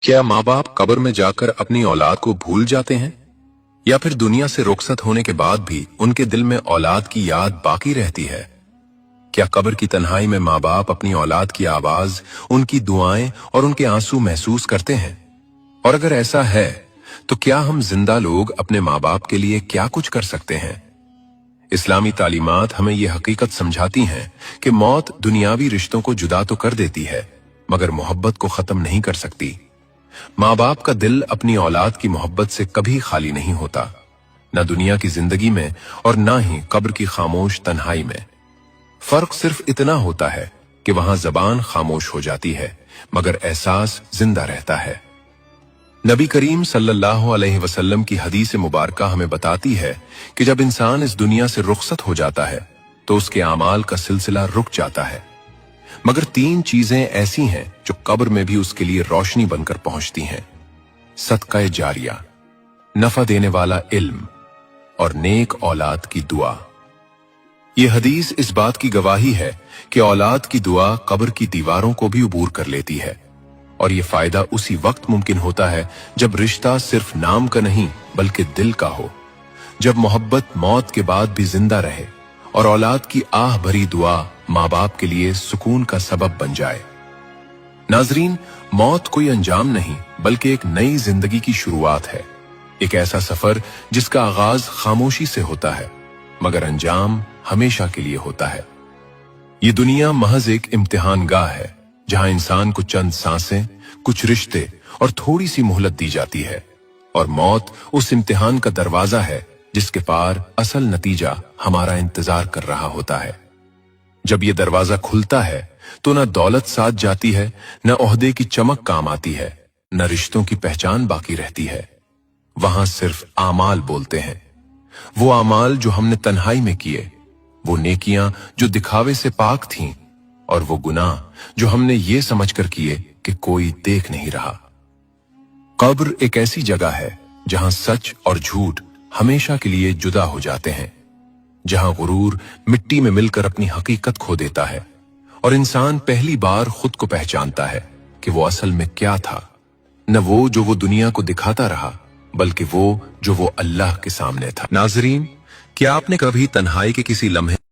क्या माँ बाप कब्र में जाकर अपनी औलाद को भूल जाते हैं, या फिर दुनिया से रुखसत होने के बाद भी उनके दिल में औलाद की याद बाकी रहती है? क्या कब्र की तन्हाई में माँ बाप अपनी औलाद की आवाज, उनकी दुआएं और उनके आंसू महसूस करते हैं? और अगर ऐसा है तो क्या हम जिंदा लोग अपने माँ बाप के लिए क्या कुछ कर सकते हैं? इस्लामी तालीमात हमें यह हकीकत समझाती हैं कि मौत दुनियावी रिश्तों को जुदा तो कर देती है, मगर मोहब्बत को खत्म नहीं कर सकती। माँ बाप का दिल अपनी औलाद की मोहब्बत से कभी खाली नहीं होता, न दुनिया की जिंदगी में और न ही कब्र की खामोश तन्हाई में। फर्क सिर्फ इतना होता है कि वहां जबान खामोश हो जाती है, मगर एहसास जिंदा रहता है। नबी करीम सल्लल्लाहु अलैहि वसल्लम की हदीस मुबारका हमें बताती है कि जब इंसान इस दुनिया से रुखसत हो जाता है तो उसके आमाल का सिलसिला रुक जाता है, मगर तीन चीजें ऐसी हैं जो कब्र में भी उसके लिए रोशनी बनकर पहुंचती हैं: सदका जारिया, नफा देने वाला इल्म और नेक औलाद की दुआ। यह हदीस इस बात की गवाही है कि औलाद की दुआ कब्र की दीवारों को भी उबूर कर लेती है, और यह फायदा उसी वक्त मुमकिन होता है जब रिश्ता सिर्फ नाम का नहीं बल्कि दिल का हो, जब मोहब्बत मौत के बाद भी जिंदा रहे और औलाद की आह भरी दुआ माँ बाप के लिए सुकून का सबब बन जाए। नाजरीन, मौत कोई अंजाम नहीं बल्कि एक नई जिंदगी की शुरुआत है, एक ऐसा सफर जिसका आगाज खामोशी से होता है मगर अंजाम हमेशा के लिए होता है। ये दुनिया महज एक इम्तिहान गाह है जहां इंसान को चंद सांसें, कुछ रिश्ते और थोड़ी सी मोहलत दी जाती है, और मौत उस इम्तिहान का दरवाजा है जिसके पार असल नतीजा हमारा इंतजार कर रहा होता है। जब ये दरवाजा खुलता है तो न दौलत साथ जाती है, न ओहदे की चमक काम आती है, न रिश्तों की पहचान बाकी रहती है। वहां सिर्फ आमाल बोलते हैं, वो आमाल जो हमने तन्हाई में किए, वो नेकियां जो दिखावे से पाक थीं, और वो गुनाह जो हमने ये समझकर किए कि कोई देख नहीं रहा। कब्र एक ऐसी जगह है जहां सच और झूठ हमेशा के लिए जुदा हो जाते हैं, जहां गुरूर मिट्टी में मिलकर अपनी हकीकत खो देता है और इंसान पहली बार खुद को पहचानता है कि वो असल में क्या था, न वो जो वो दुनिया को दिखाता रहा बल्कि वो जो वो अल्लाह के सामने था। नाजरीन, क्या आपने कभी तन्हाई के किसी लम्हे